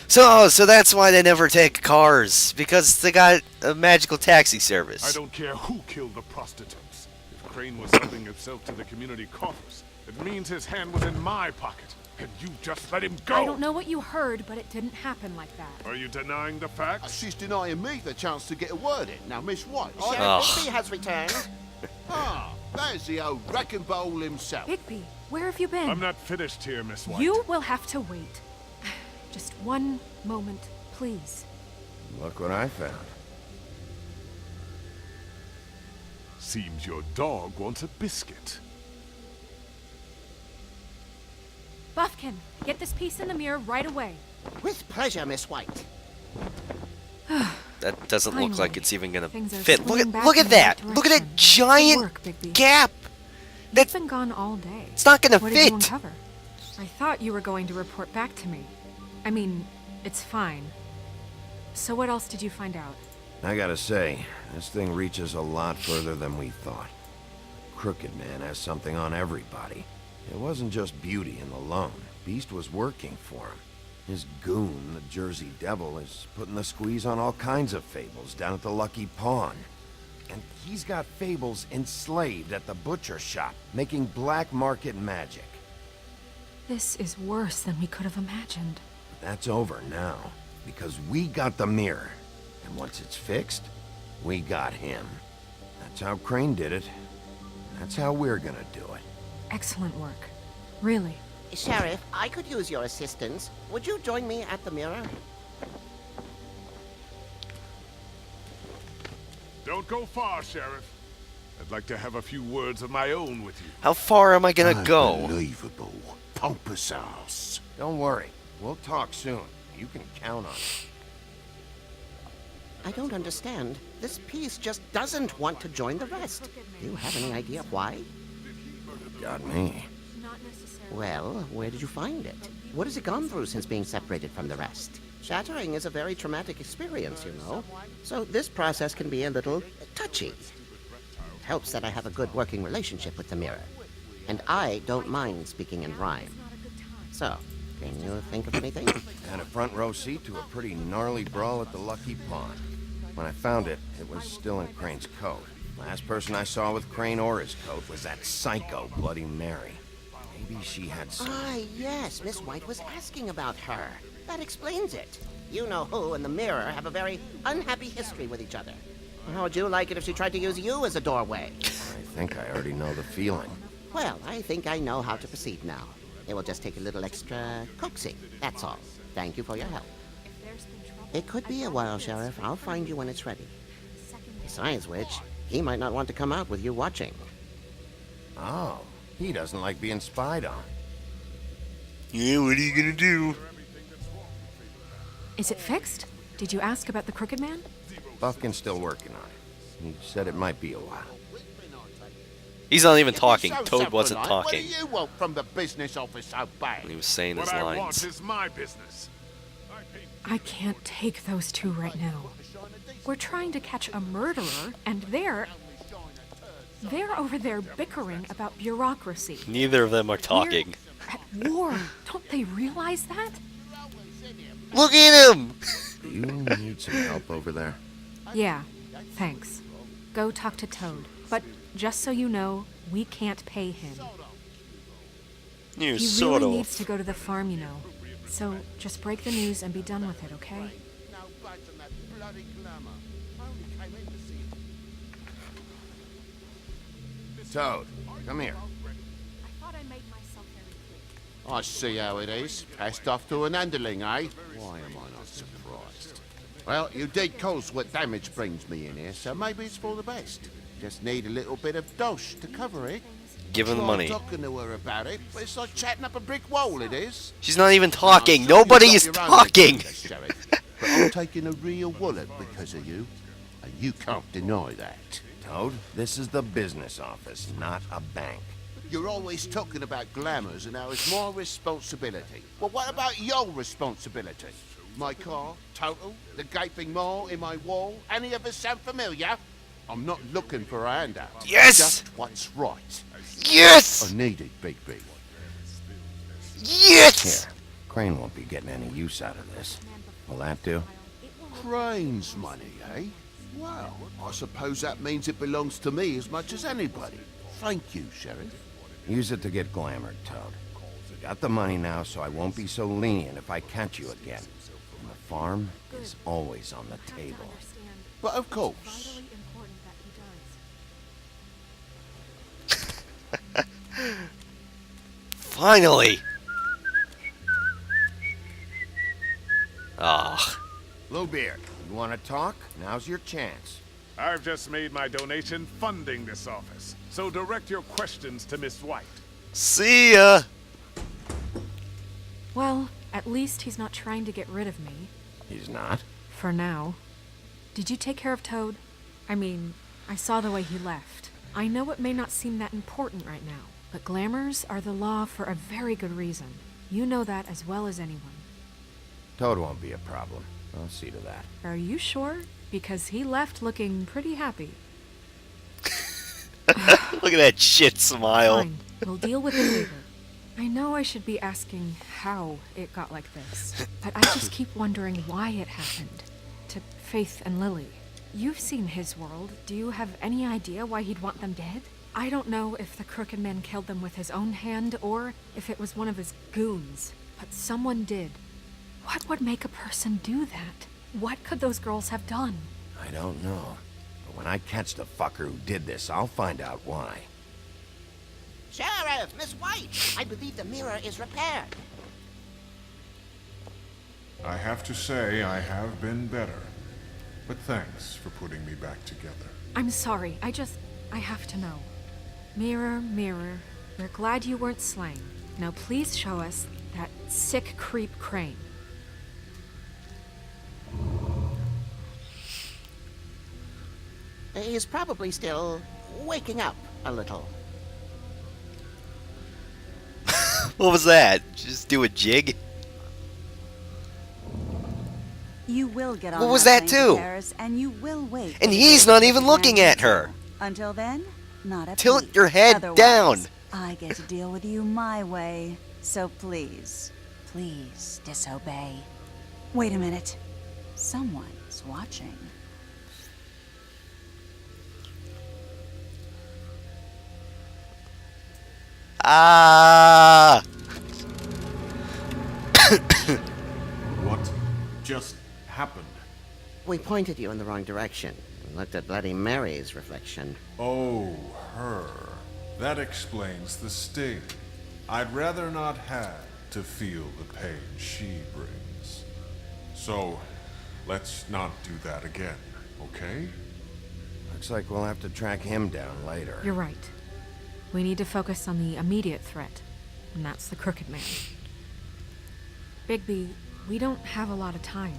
So that's why they never take cars, because they got a magical taxi I service. don't care who killed the prostitutes. If Crane was helping himself to the community coffers, it means his hand was in my pocket. And you just let him go! I don't know what you heard, but it didn't happen like that. Are you denying the facts? She's denying me the chance to get a word in. Now, Miss White. Sheriff Ugh. Bigby has returned. Ah, there's the old wrecking ball himself. Bigby, where have you been? I'm not finished here, Miss White. You will have to wait. Just one moment, please. Look what I found. Seems your dog wants a biscuit. Buffkin, get this piece in the mirror right away. With pleasure, Miss White. That doesn't look Finally, like it's even gonna things are fit. swinging back Look in at the right that! Look at that direction. giant Good work, Bigby. gap! You've That's been gone all day. it's not gonna What did you fit! uncover? I thought you were going to report back to me. I mean, it's fine. So what else did you find out? I gotta say, this thing reaches a lot further than we thought. Crooked Man has something on everybody. It wasn't just beauty and the loan. Beast was working for him. His goon, the Jersey Devil, is putting the squeeze on all kinds of Fables down at the Lucky Pawn. And he's got Fables enslaved at the butcher shop, making black market magic. This is worse than we could have imagined. But that's over now, because we got the mirror. And once it's fixed, we got him. That's how Crane did it. That's how we're gonna do it. Excellent work. Really. Sheriff, I could use your assistance. Would you join me at the mirror? Don't go far, Sheriff. I'd like to have a few words of my own with you. How far am I gonna go? Unbelievable. Pompous ass. Don't worry, we'll talk soon. You can count on it. I don't understand. This piece just doesn't want to join the rest. Do you have any idea why? Got me. Not necessarily. Well, where did you find it? What has it gone through since being separated from the rest? Shattering is a very traumatic experience, you know. So this process can be a little touchy. It helps that I have a good working relationship with the mirror. And I don't mind speaking in rhyme. So, can you think of anything? Had a front row seat to a pretty gnarly brawl at the Lucky Pawn. When I found it, it was still in Crane's coat. Last person I saw with Crane or his coat was that psycho Bloody Mary. Maybe she had some... Ah, yes, Miss White was asking about her. That explains it. You know who and the mirror have a very unhappy history with each other. How would you like it if she tried to use you as a doorway? I think I already know the feeling. Well, I think I know how to proceed now. It will just take a little extra coaxing, that's all. Thank you for your help. If there's been trouble, It could be a while, Sheriff. I'll find you when it's ready. second Besides which, he might not want to come out with you watching. Oh, he doesn't like being spied on. Yeah, what are you gonna do? Is it fixed? Did you ask about the Crooked Man? Buffkin's still working on it. He said it might be a while. He's not even Give me talking. some Toad supper, wasn't like. talking. What do you want from the business office so bad? He was saying his What I want lines. is my business. I can't take those two right now. We're trying to catch a murderer, and they're over there bickering about bureaucracy. Neither of them are talking. We're at war. Don't they realize that? Look at him! Do you need some help over there? Yeah, thanks. Go talk to Toad. But just so you know, we can't pay him. You He sort really of. needs to go to the farm, you know. So just break the news and be done with it, okay? No budge on that bloody glamour. I only came in to see it. Toad, come here. I thought I made myself very clear. I see how it is. Passed off to an underling, eh? Why am I not surprised? Well, you did cause what damage brings me in here, so maybe it's for the best. Just need a little bit of dosh to cover it. Give him the Tried money. talking to her about it, but it's like chatting up a brick wall, it is. She's not even talking. I'm sure Nobody you've is got your own talking. agenda, Sheriff, but I'm taking a real wallet because of you, and you can't deny that. Toad, this is the business office, not a bank. You're always talking about glamours and how it's my responsibility. Well, what about your responsibility? My car, total, the gaping maw in my wall, any of us sound familiar? I'm not looking for a handout. Yes! Just what's right. Yes! I need it, Big B. Yes! Here, Crane won't be getting any use out of this. Will that do? Crane's money, eh? Well, I suppose that means it belongs to me as much as anybody. Thank you, Sheriff. Use it to get glamored, Toad. You got the money now, so I won't be so lenient if I catch you again. And the farm is always on the table. But of course. Finally! Ah. Bluebeard, you want to talk? Now's your chance. I've just made my donation funding this office, so direct your questions to Miss White. See ya! Well, at least he's not trying to get rid of me. He's not? For now. Did you take care of Toad? I mean, I saw the way he left. I know it may not seem that important right now, but glamours are the law for a very good reason. You know that as well as anyone. Toad won't be a problem. I'll see to that. Are you sure? Because he left looking pretty happy. Look at that shit smile. Fine, we'll deal with it later. I know I should be asking how it got like this, but I just keep wondering why it happened. To Faith and Lily. You've seen his world. Do you have any idea why he'd want them dead? I don't know if the Crooked Man killed them with his own hand or if it was one of his goons, but someone did. What would make a person do that? What could those girls have done? I don't know. But when I catch the fucker who did this, I'll find out why. Sheriff, Miss White, I believe the mirror is repaired. I have to say I have been better. But thanks for putting me back together. I'm sorry, I have to know. Mirror, mirror, we're glad you weren't slain. Now please show us that sick creep Crane. He's probably still waking up a little. What was that? Just do a jig? You will get on What was that that plane to too? Paris, and you will wait. And for he's the not day even to looking land at her. Until then, not a Tilt peep. your head Otherwise, down. I get to deal with you my way. So please, please disobey. Wait a minute. Someone's watching. Ah! What just happened? We pointed you in the wrong direction and looked at Bloody Mary's reflection. Oh, her. That explains the sting. I'd rather not have to feel the pain she brings. So, let's not do that again, okay? Looks like we'll have to track him down later. You're right. We need to focus on the immediate threat, and that's the Crooked Man. Bigby, we don't have a lot of time.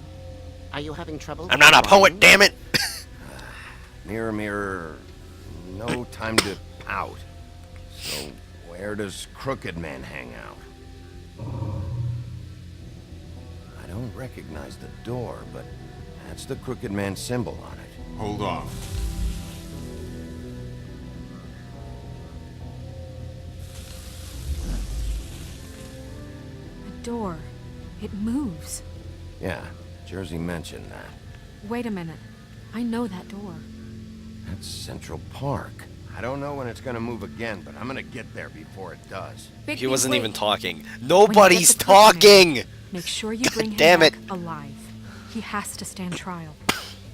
Are you having trouble? I'm not a poet, damn it! Mirror, mirror, no time to pout. So, where does Crooked Man hang out? I don't recognize the door, but that's the Crooked Man symbol on it. Hold on. The door. It moves. Yeah, Jersey mentioned that. Wait a minute. I know that door. That's Central Park. I don't know when it's gonna move again, but I'm gonna get there before it does. Bigby, He wasn't wait. even talking. When you get Nobody's the Crooked Man, talking! make sure you bring him damn back it. alive. He has to stand trial.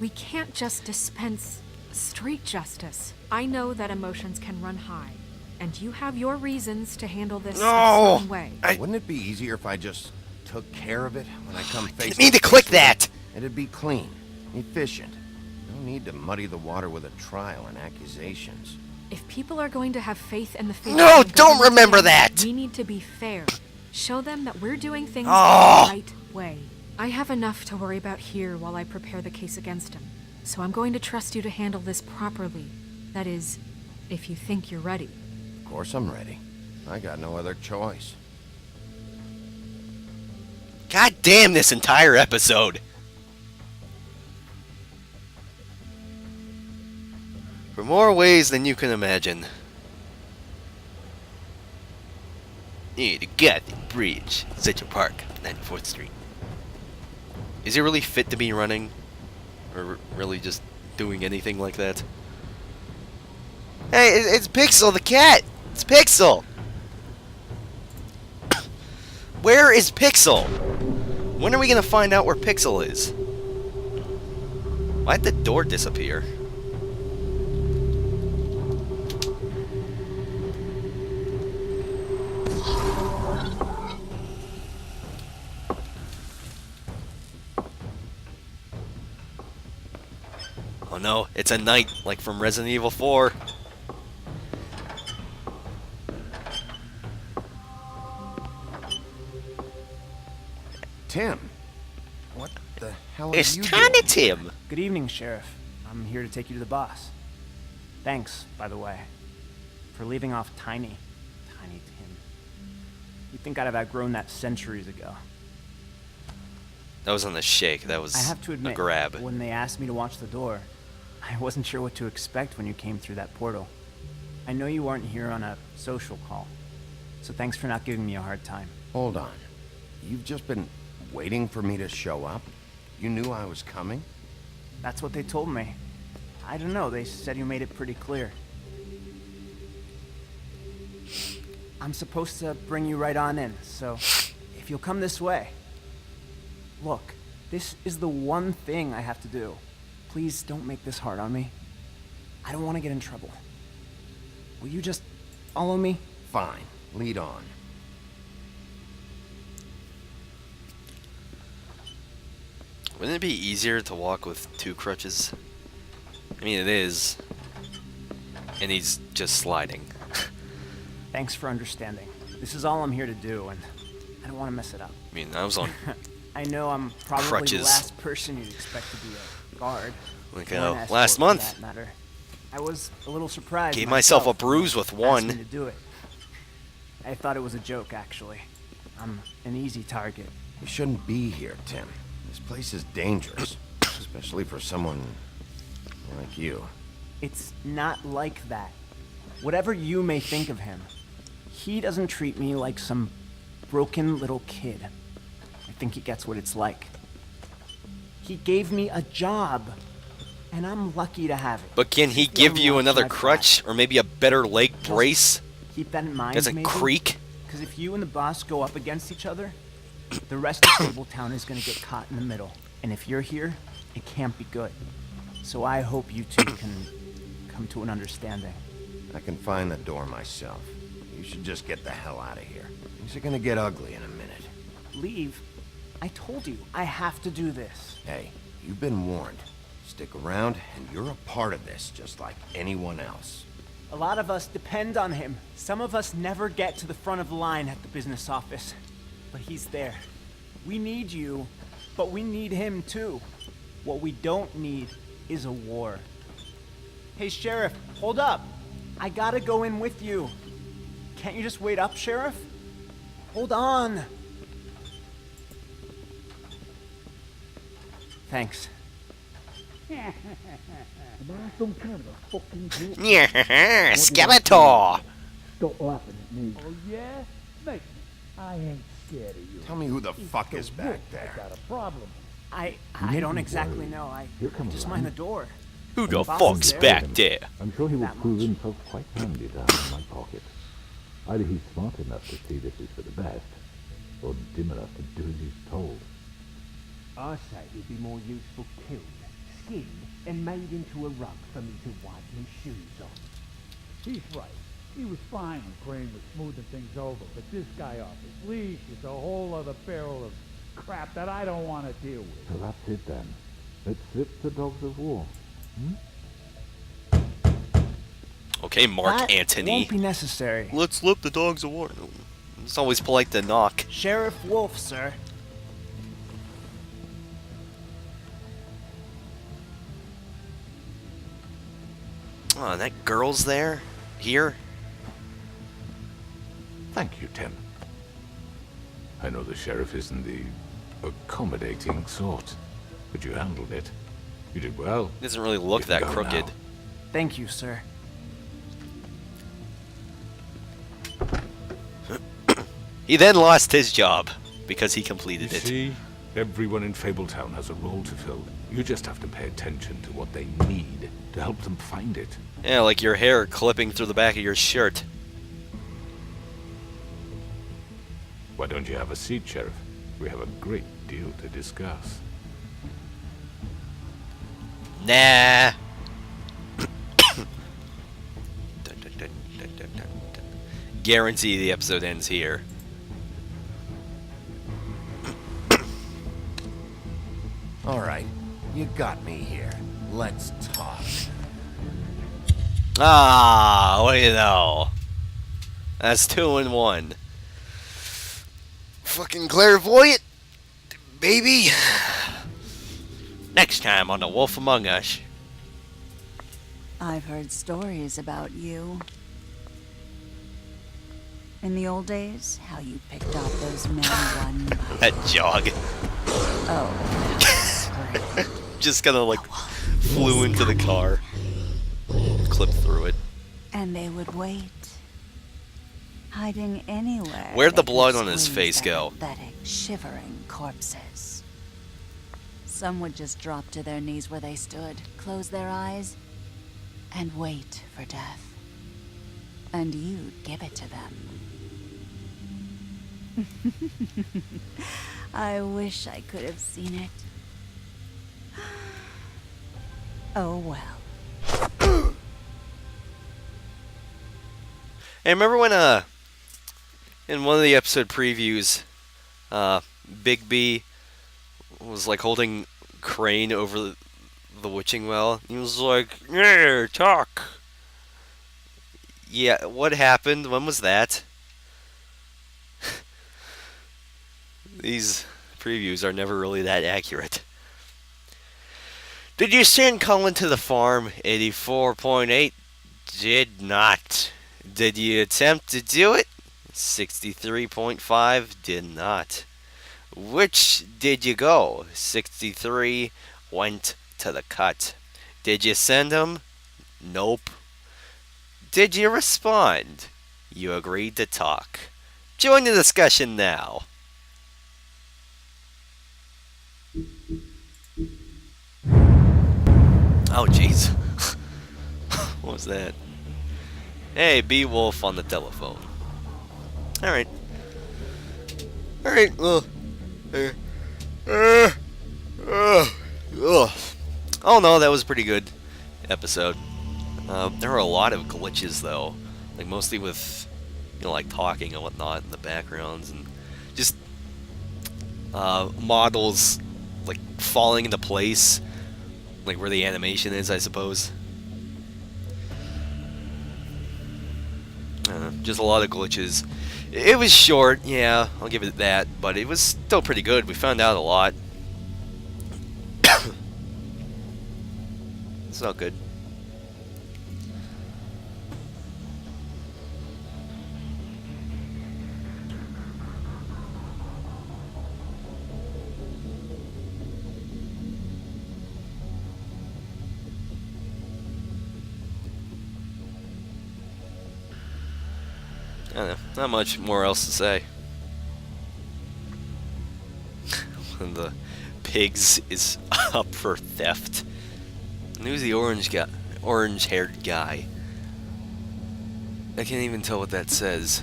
We can't just dispense street justice. I know that emotions can run high, and you have your reasons to handle this No! a certain way. Wouldn't it be easier if I just took care of it when I come face Didn't mean to face click with it? that! It'd be clean, efficient. No need to muddy the water with a trial and accusations. If people are going to have faith in the faith, No, don't remember that! We need to be fair. Show them that we're doing things Oh. the right way. I have enough to worry about here while I prepare the case against him. So I'm going to trust you to handle this properly. That is, if you think you're ready. Of course I'm ready. I got no other choice. God damn this entire episode! For more ways than you can imagine. Yeah, the Gothic Bridge, Central Park, 94th Street. Is he really fit to be running? Or really just doing anything like that? Hey, it's Pixel the cat! It's Pixel! Where is Pixel? When are we gonna find out where Pixel is? Why'd the door disappear? Oh no, it's a knight, like from Resident Evil 4. Tim, what the hell are It's you Tiny doing? Tim! Good evening, Sheriff. I'm here to take you to the boss. Thanks, by the way, for leaving off Tiny. Tiny Tim. You'd think I'd have outgrown that centuries ago. That was on the shake, that was I have to admit, a grab. when they asked me to watch the door, I wasn't sure what to expect when you came through that portal. I know you aren't here on a social call, so thanks for not giving me a hard time. Hold on. You've just been waiting for me to show up? You knew I was coming? That's what they told me. I don't know, they said you made it pretty clear. I'm supposed to bring you right on in, so if you'll come this way. Look, this is the one thing I have to do. Please don't make this hard on me. I don't want to get in trouble. Will you just follow me? Fine. Lead on. Wouldn't it be easier to walk with two crutches? I mean, it is. And he's just sliding. Thanks for understanding. This is all I'm here to do, and I don't want to mess it up. I mean, I was on I know I'm probably Crutches. the last person you'd expect to be a guard. like or an escort last for month. that matter. I was a little surprised. Gave myself a when bruise with you asked me one. to do it. I thought it was a joke, actually. I'm an easy target. You shouldn't be here, Tim. This place is dangerous. Especially for someone like you. It's not like that. Whatever you may think of him, he doesn't treat me like some broken little kid. I think he gets what it's like. He gave me a job, and I'm lucky to have it. But can he It's the give only you option another I've got. crutch? Or maybe a better leg brace? Keep that in mind, Doesn't maybe? creak? Because if you and the boss go up against each other, the rest of Fabletown is going to get caught in the middle. And if you're here, it can't be good. So I hope you two can come to an understanding. I can find the door myself. You should just get the hell out of here. Things are gonna get ugly in a minute. Leave? I told you, I have to do this. Hey, you've been warned. Stick around, and you're a part of this, just like anyone else. A lot of us depend on him. Some of us never get to the front of the line at the business office. But he's there. We need you, but we need him too. What we don't need is a war. Hey, Sheriff, hold up. I gotta go in with you. Can't you just wait up, Sheriff? Hold on. Thanks. Yeah, Skeletor! Stop laughing at me. Oh, yeah? Mate, I ain't scared of you. Tell me who the fuck is back I there. got a problem. I don't exactly know. I just mind the door. Who the Boss fuck's is there. back there? I'm sure he will That prove much. himself quite handy to have in my pocket. Either he's smart enough to see this is for the best, or dim enough to do as he's told. I say it'd be more useful killed, skinned, and made into a rug for me to wipe my shoes on. He's right. He was fine when Crane was smoothing things over, but this guy off his leash is a whole other barrel of crap that I don't want to deal with. So that's it then. Let's slip the dogs of war. Okay, Mark That Antony. won't be necessary. Let's slip the dogs of war. It's always polite to knock. Sheriff Wolf, sir. Oh, and that girl's there? Here? Thank you, Tim. I know the sheriff isn't the accommodating sort, but you handled it. You did well. Doesn't really look You that can go crooked. now. Thank you, sir. He then lost his job because he completed You it. see, everyone in Fabletown has a role to fill. You just have to pay attention to what they need to help them find it. Yeah, like your hair clipping through the back of your shirt. Why don't you have a seat, Sheriff? We have a great deal to discuss. Nah. Guarantee the episode ends here. All right, you got me here. Let's talk. Ah, what do you know? That's 2 in 1. Fucking clairvoyant, baby. Next time on The Wolf Among Us. I've heard stories about you. In the old days, how you picked off those men one by That jog. Oh, Just kind of like flew into the car. Clipped through it. and they would wait, hiding anywhere. Where'd the they could blood on his squeeze face their go? Pathetic, shivering corpses. Some would just drop to their knees where they stood, close their eyes, and wait for death. And you'd give it to them. I wish I could have seen it. Oh well. Hey, remember when in one of the episode previews, Big B was like holding Crane over the witching well? He was like, "Yeah, talk." Yeah, what happened? When was that? These previews are never really that accurate. Did you send Colin to the farm? 84.8 did not. Did you attempt to do it? 63.5 did not. Which did you go? 63 went to the cut. Did you send him? Nope. Did you respond? You agreed to talk. Join the discussion now. Oh, jeez. What was that? Hey, Beowulf on the telephone. Alright. Alright, well. Oh no, that was a pretty good episode. There were a lot of glitches, though. Like, mostly with, like, talking and whatnot in the backgrounds. And just models, like, falling into place. Like, where the animation is, I suppose. Just a lot of glitches. It was short, yeah, I'll give it that, but it was still pretty good. We found out a lot. It's not good. I don't know, not much more else to say. One of the pigs is up for theft. And who's the orange-haired guy? I can't even tell what that says.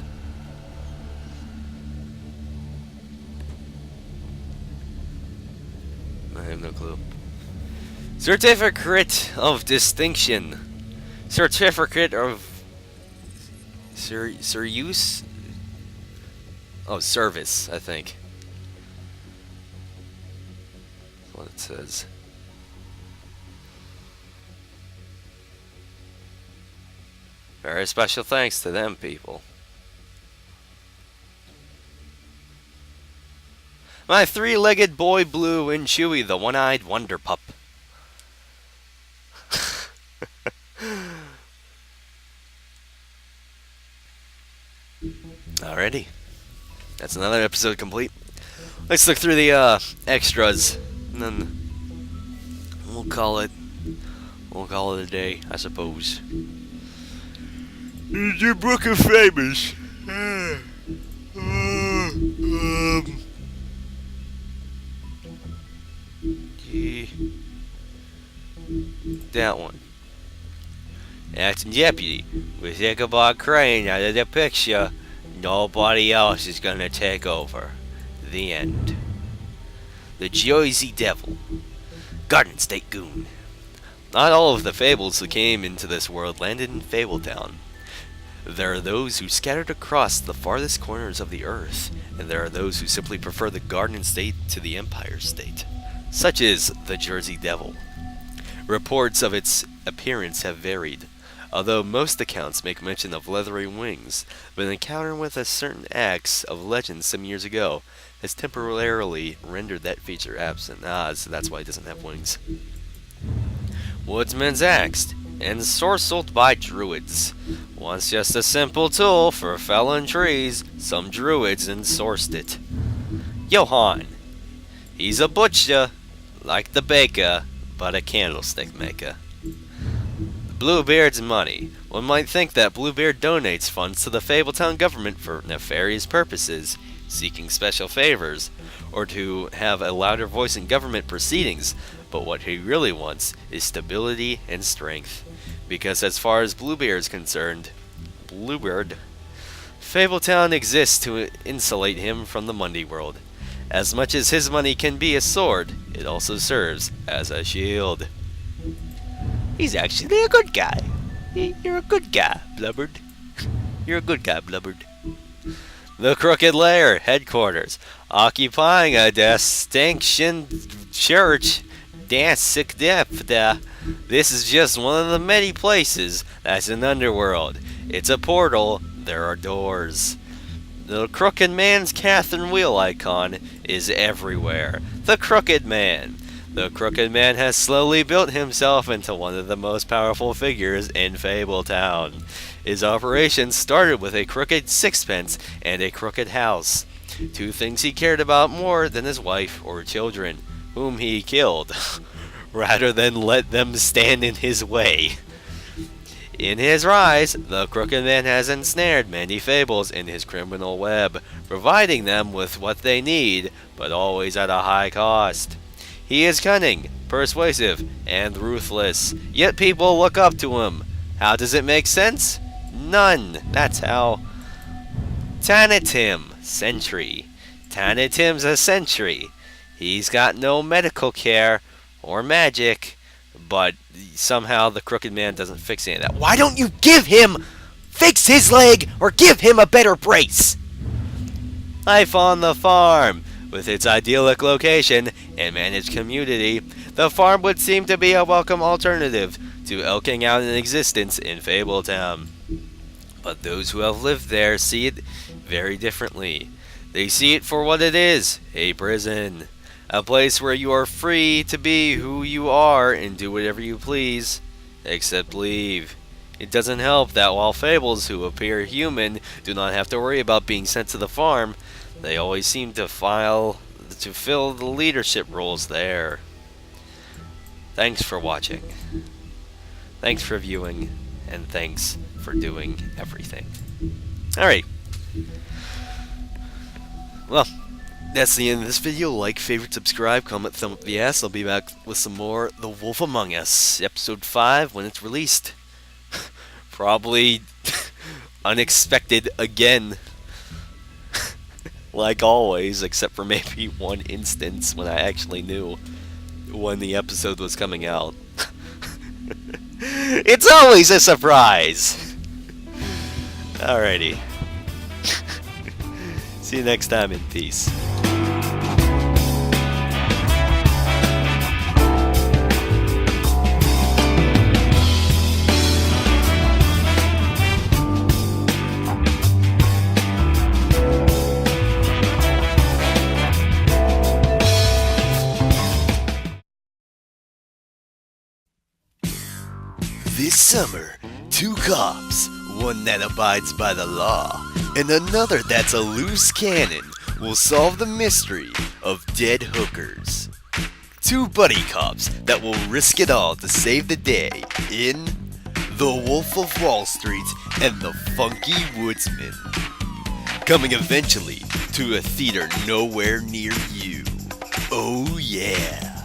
I have no clue. Certificate of distinction. Certificate of use? Oh, service, I think. That's what it says. Very special thanks to them people. My three-legged boy Blue and Chewy, the one-eyed wonder pup. Alrighty. That's another episode complete. Let's look through the extras, and then we'll call it a day, I suppose. It's your book of Fables. Yeah, that one. Acting deputy with Ichabod Crane out of the picture. Nobody else is gonna take over. The end. The Jersey Devil. Garden State Goon. Not all of the fables that came into this world landed in Fabletown. There are those who scattered across the farthest corners of the earth, and there are those who simply prefer the Garden State to the Empire State. Such is the Jersey Devil. Reports of its appearance have varied, although most accounts make mention of leathery wings, but an encounter with a certain axe of legend some years ago has temporarily rendered that feature absent. So that's why it doesn't have wings. Woodsman's axed and sorcelled by druids. Once just a simple tool for felling trees, some druids ensourced it. Johann. He's a butcher, like the baker, but a candlestick maker. Bluebeard's money. One might think that Bluebeard donates funds to the Fabletown government for nefarious purposes, seeking special favors, or to have a louder voice in government proceedings, but what he really wants is stability and strength. Because as far as Bluebeard is concerned, Fabletown exists to insulate him from the Mundy world. As much as his money can be a sword, it also serves as a shield. He's actually a good guy. You're a good guy, Blubbered. You're a good guy, Blubbered. The Crooked Lair headquarters, occupying a distinction church. This is just one of the many places that's an underworld. It's a portal. There are doors. The Crooked Man's Catherine Wheel icon is everywhere. The Crooked Man. The Crooked Man has slowly built himself into one of the most powerful figures in Fabletown. His operations started with a crooked sixpence and a crooked house. Two things he cared about more than his wife or children, whom he killed, rather than let them stand in his way. In his rise, the Crooked Man has ensnared many fables in his criminal web, providing them with what they need, but always at a high cost. He is cunning, persuasive, and ruthless, yet people look up to him. How does it make sense? None. That's how. Tanatim, sentry. Tanatim's a sentry. He's got no medical care or magic, but somehow the Crooked Man doesn't fix any of that. Why don't you fix his leg, or give him a better brace? Life on the farm. With its idyllic location and managed community, the farm would seem to be a welcome alternative to elking out an existence in Fabletown. But those who have lived there see it very differently. They see it for what it is, a prison. A place where you are free to be who you are and do whatever you please, except leave. It doesn't help that while fables who appear human do not have to worry about being sent to the farm, they always seem to fill the leadership roles there. Thanks for watching. Thanks for viewing, and thanks for doing everything. Alright. Well, that's the end of this video. Like, favorite, subscribe, comment, thumb up the ass. I'll be back with some more The Wolf Among Us, Episode 5, when it's released. Probably unexpected again. Like always, except for maybe one instance when I actually knew when the episode was coming out. It's always a surprise! Alrighty. See you next time in peace. This summer, two cops, one that abides by the law, and another that's a loose cannon, will solve the mystery of dead hookers. Two buddy cops that will risk it all to save the day in The Wolf of Wall Street and the Funky Woodsman. coming eventually to a theater nowhere near you. Oh yeah.